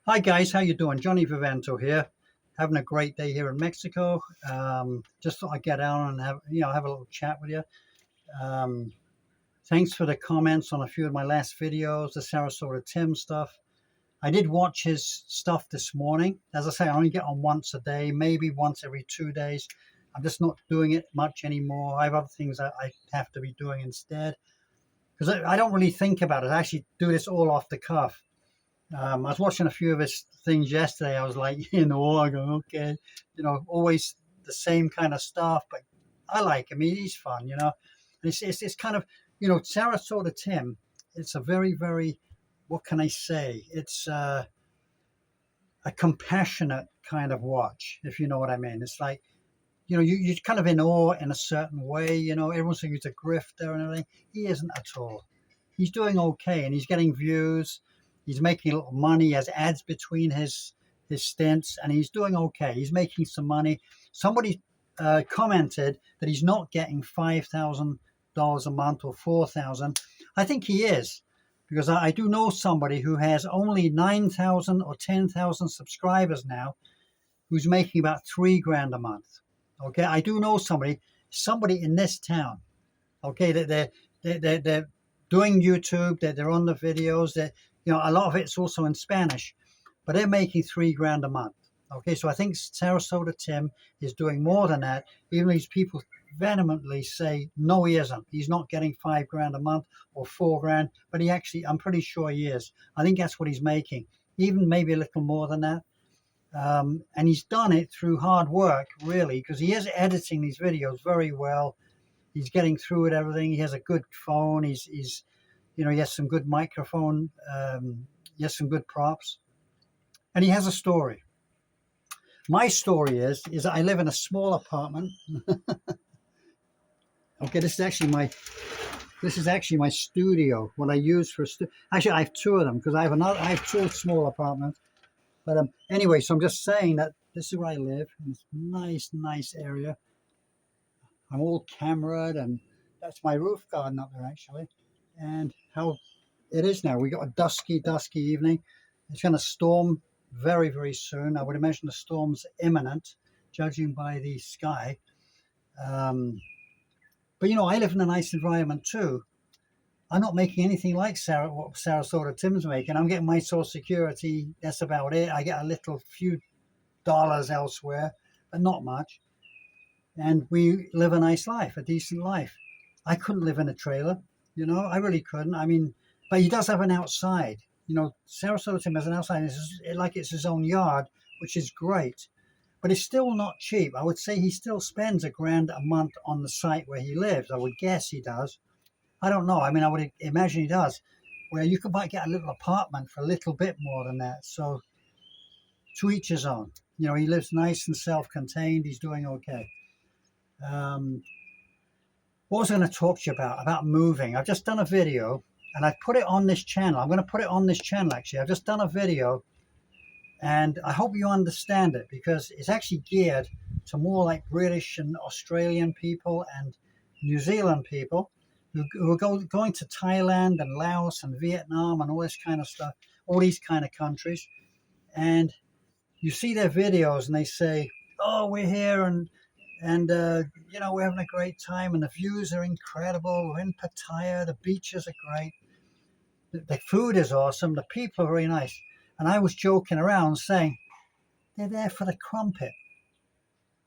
Hi guys, how you doing? Johnny Vivento here. Having a great day here in Mexico. Just thought I'd get out and have a little chat with you. Um, Thanks for the comments on a few of my last videos, the Sarasota Tim stuff. I did watch his stuff this morning. As I say, I only get on once a day, maybe once every 2 days. I'm just not doing it much anymore. I have other things that I have to be doing instead because I don't really think about it. I actually do this all off the cuff. I was watching a few of his things yesterday. I was like, I go, okay, always the same kind of stuff, but I like him. He's fun. And it's kind of, Sarasota Tim. It's a very, very, what can I say? It's a compassionate kind of watch, if you know what I mean. It's like, you're kind of in awe in a certain way. Everyone saying he's a grifter and everything. He isn't at all. He's doing okay, and he's getting views. He's making a little money. He has ads between his stints, and he's doing okay. He's making some money. Somebody commented that he's not getting $5,000 a month or $4,000. I think he is, because I do know somebody who has only 9,000 or 10,000 subscribers now, who's making about $3,000 a month. Okay, I do know somebody in this town. Okay, that they're doing YouTube. They're on the videos. That a lot of it's also in Spanish, but they're making $3,000 a month. Okay, so I think Sarasota Tim is doing more than that. Even these people vehemently say no, he isn't. He's not getting $5,000 a month or $4,000, but I'm pretty sure he is. I think that's what he's making, even maybe a little more than that. And he's done it through hard work, really, because he is editing these videos very well. He's getting through it, everything. He has a good phone. He has some good microphone. He has some good props, and he has a story. My story is that I live in a small apartment. Okay, this is actually my studio. What I use for actually, I have two of them because I have two small apartments. But anyway, so I'm just saying that this is where I live in this nice area. I'm all cameraed, and that's my roof garden up there actually. And how it is now. We got a dusky evening. It's going to storm very, very soon. I would imagine the storm's imminent, judging by the sky. But I live in a nice environment too. I'm not making anything like what Sarasota Tim's making. I'm getting my Social Security. That's about it. I get a few dollars elsewhere, but not much. And we live a nice life, a decent life. I couldn't live in a trailer, I really couldn't. I mean, but he does have an outside. Sarasota Tim has an outside. It's his own yard, which is great. But it's still not cheap. I would say he still spends $1,000 a month on the site where he lives. I would guess he does. I don't know. I mean, I would imagine he does. Where you might get a little apartment for a little bit more than that. So to each his own. He lives nice and self-contained. He's doing okay. What was I going to talk to you about? About moving. I've just done a video, and I put it on this channel. I'm going to put it on this channel, actually. I've just done a video, and I hope you understand it, because it's actually geared to more like British and Australian people and New Zealand people who are going to Thailand and Laos and Vietnam and all this kind of stuff, all these kind of countries. And you see their videos, and they say, oh, we're here, and we're having a great time, and the views are incredible. We're in Pattaya, the beaches are great, the food is awesome, the people are very nice. And I was joking around saying, they're there for the crumpet.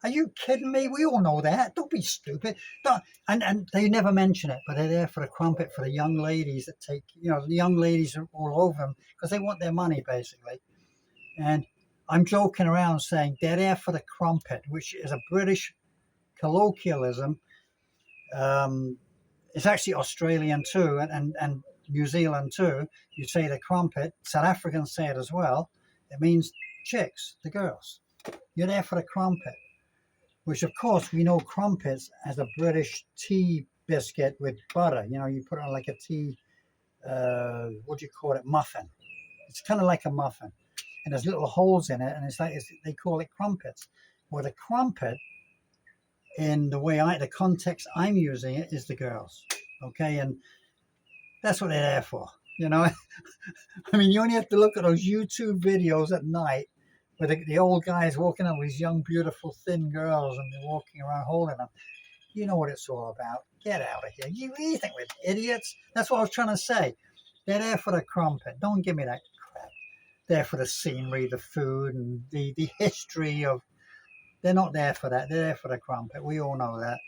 Are you kidding me? We all know that. Don't be stupid. And they never mention it, but they're there for the crumpet, for the young ladies that take, the young ladies are all over them because they want their money, basically. And I'm joking around saying they're there for the crumpet, which is a British colloquialism. It's actually Australian too, and New Zealand too. You say the crumpet. South Africans say it as well. It means chicks, the girls. You're there for the crumpet, which of course we know crumpets as a British tea biscuit with butter. You put it on like a tea, what do you call it, muffin. It's kind of like a muffin, and there's little holes in it, and they call it crumpets. Well, the crumpet, in the context I'm using it, is the girls. Okay, and that's what they're there for. You know, I mean, you only have to look at those YouTube videos at night where the old guys walking on with these young, beautiful, thin girls, and they're walking around holding them. You know what it's all about. Get out of here. You think we're idiots? That's what I was trying to say. They're there for the crumpet. Don't give me that crap. They're for the scenery, the food, and the history of. They're not there for that. They're there for the crumpet. We all know that.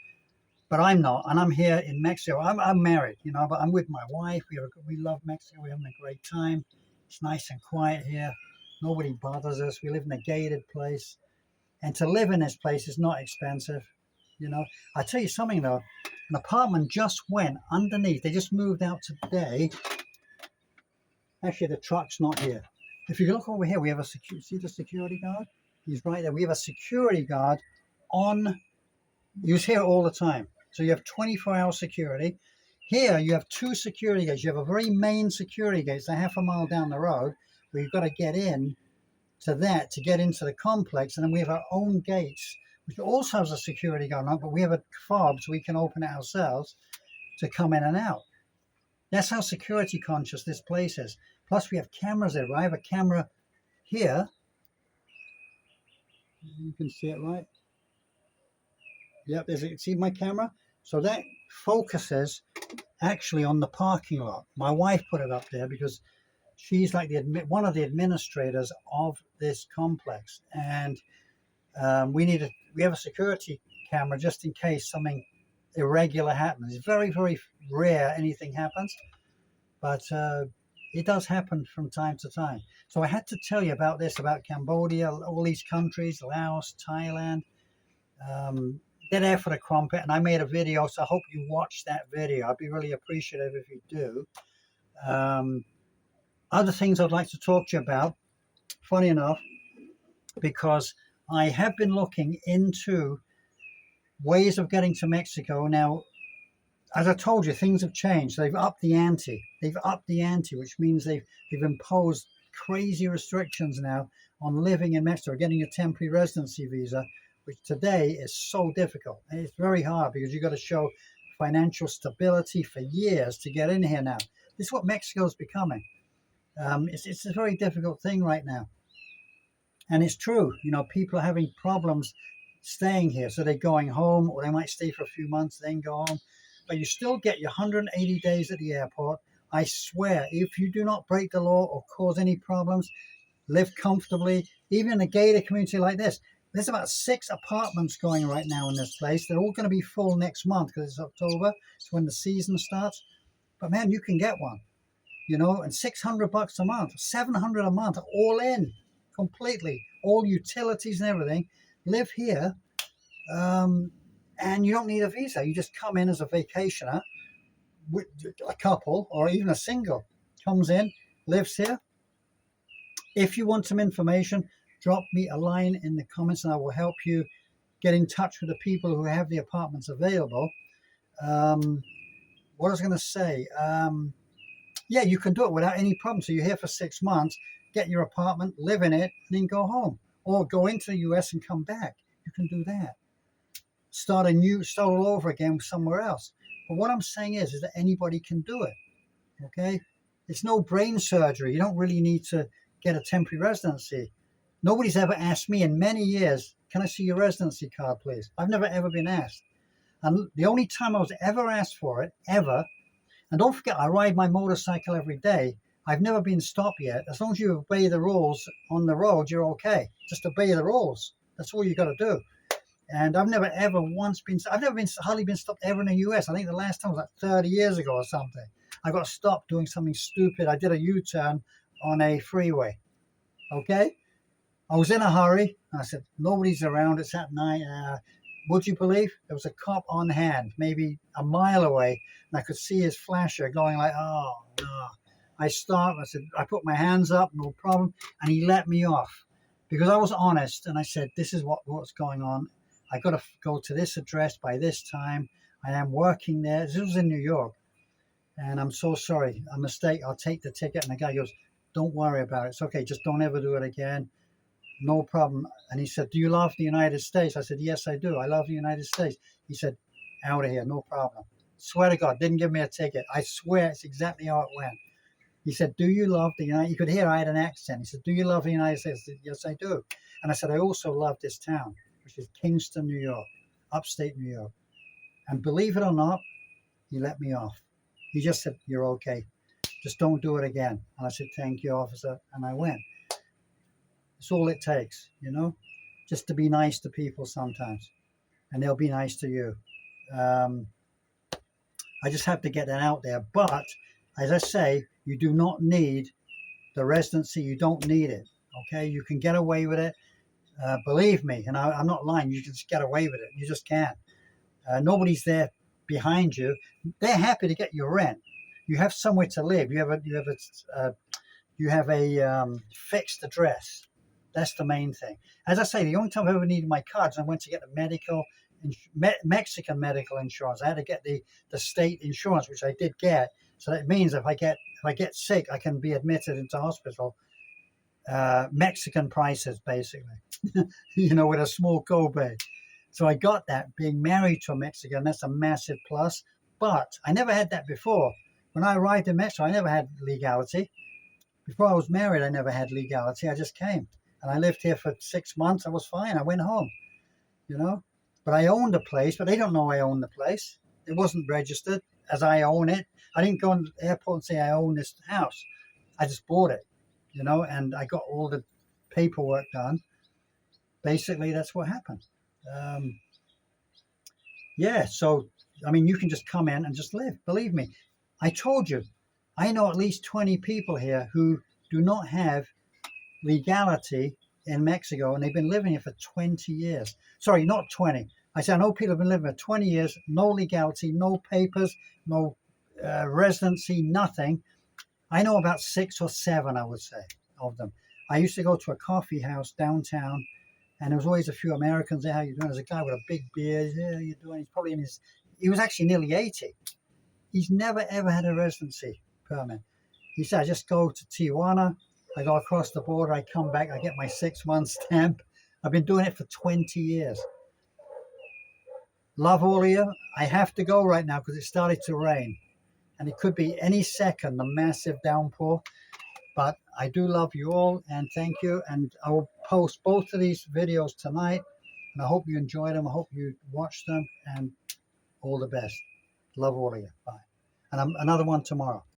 But I'm not, and I'm here in Mexico. I'm married, you know, but I'm with my wife. We love Mexico. We're having a great time. It's nice and quiet here. Nobody bothers us. We live in a gated place, and to live in this place is not expensive. You know, I tell you something though. An apartment just went underneath. They just moved out today. Actually, the truck's not here. If you look over here, we have a see the security guard. He's right there. We have a security guard on. He's here all the time. So you have 24-hour security. Here you have two security gates. You have a very main security gate. It's a half a mile down the road where you've got to get in to that to get into the complex. And then we have our own gates, which also has a security guard on, but we have a fob so we can open it ourselves to come in and out. That's how security conscious this place is. Plus we have cameras there. I have a camera here. You can see it, right? Yep, see my camera? So that focuses actually on the parking lot. My wife put it up there because she's like one of the administrators of this complex. And we have a security camera just in case something irregular happens. It's very, very rare anything happens, but it does happen from time to time. So I had to tell you about this, about Cambodia, all these countries, Laos, Thailand. They're there for the crumpet, and I made a video, so I hope you watch that video. I'd be really appreciative if you do. Other things I'd like to talk to you about, funny enough, because I have been looking into ways of getting to Mexico. Now, as I told you, things have changed. They've upped the ante. Which means they've imposed crazy restrictions now on living in Mexico, getting a temporary residency visa, which today is so difficult. And it's very hard because you've got to show financial stability for years to get in here now. This is what Mexico's becoming. It's a very difficult thing right now. And it's true, you know, people are having problems staying here. So they're going home, or they might stay for a few months, then go home. But you still get your 180 days at the airport. I swear, if you do not break the law or cause any problems, live comfortably, even in a gated community like this. There's about 6 apartments going right now in this place. They're all going to be full next month because it's October. It's when the season starts. But man, you can get one, you know, and $600 a month, $700 a month, all in, completely, all utilities and everything. Live here, and you don't need a visa. You just come in as a vacationer, with a couple or even a single comes in, lives here. If you want some information, drop me a line in the comments and I will help you get in touch with the people who have the apartments available. What I was going to say, yeah, you can do it without any problem. So you're here for 6 months, get your apartment, live in it, and then go home. Or go into the US and come back. You can do that. Start all over again somewhere else. But what I'm saying is that anybody can do it, okay? It's no brain surgery. You don't really need to get a temporary residency. Nobody's ever asked me in many years, can I see your residency card, please? I've never, ever been asked. And the only time I was ever asked for it, ever, and don't forget, I ride my motorcycle every day. I've never been stopped yet. As long as you obey the rules on the road, you're okay. Just obey the rules. That's all you got to do. And I've never ever once been, hardly been stopped ever in the US. I think the last time was like 30 years ago or something. I got stopped doing something stupid. I did a U-turn on a freeway. Okay? I was in a hurry. I said, nobody's around. It's at night. Would you believe? There was a cop on hand, maybe a mile away. And I could see his flasher going like, oh, no. I stopped. I said, I put my hands up, no problem. And he let me off because I was honest. And I said, this is what's going on. I got to go to this address by this time. I am working there. This was in New York. And I'm so sorry. A mistake. I'll take the ticket. And the guy goes, don't worry about it. It's okay. Just don't ever do it again. No problem. And he said, do you love the United States? I said, yes, I do. I love the United States. He said, out of here. No problem. Swear to God, didn't give me a ticket. I swear it's exactly how it went. He said, do you love the United? You could hear I had an accent. He said, do you love the United States? I said, yes, I do. And I said, I also love this town, which is Kingston, New York, upstate New York. And believe it or not, he let me off. He just said, you're okay. Just don't do it again. And I said, thank you, officer. And I went. It's all it takes, you know, just to be nice to people sometimes. And they'll be nice to you. I just have to get that out there. But as I say, you do not need the residency. You don't need it. Okay, you can get away with it. Believe me, and I'm not lying. You can just get away with it. You just can't. Nobody's there behind you. They're happy to get your rent. You have somewhere to live. You have a fixed address. That's the main thing. As I say, the only time I ever needed my cards, I went to get the Mexican medical insurance. I had to get the state insurance, which I did get. So that means if I get sick, I can be admitted into hospital. Mexican prices, basically, you know, with a small copay. So I got that. Being married to a Mexican, that's a massive plus. But I never had that before. When I arrived in Mexico, I never had legality. Before I was married, I never had legality. I just came. And I lived here for 6 months. I was fine. I went home, you know. But I owned a place, but they don't know I own the place. It wasn't registered as I own it. I didn't go to the airport and say I own this house. I just bought it, you know, and I got all the paperwork done. Basically, that's what happened. Yeah, so, I mean, you can just come in and just live. Believe me. I told you, I know at least 20 people here who do not have legality in Mexico, and they've been living here for 20 years. Sorry, not 20. I said I know people have been living for 20 years, no legality, no papers, no residency, nothing. I know about 6 or 7, I would say, of them. I used to go to a coffee house downtown, and there was always a few Americans there. How you doing? There's a guy with a big beard. Yeah, how you doing? He's probably he was actually nearly 80. He's never, ever had a residency permit. He said, I just go to Tijuana. I go across the border, I come back, I get my 6-month stamp. I've been doing it for 20 years. Love all of you. I have to go right now because it started to rain. And it could be any second, a massive downpour. But I do love you all, and thank you. And I will post both of these videos tonight. And I hope you enjoyed them. I hope you watched them. And all the best. Love all of you. Bye. And another one tomorrow.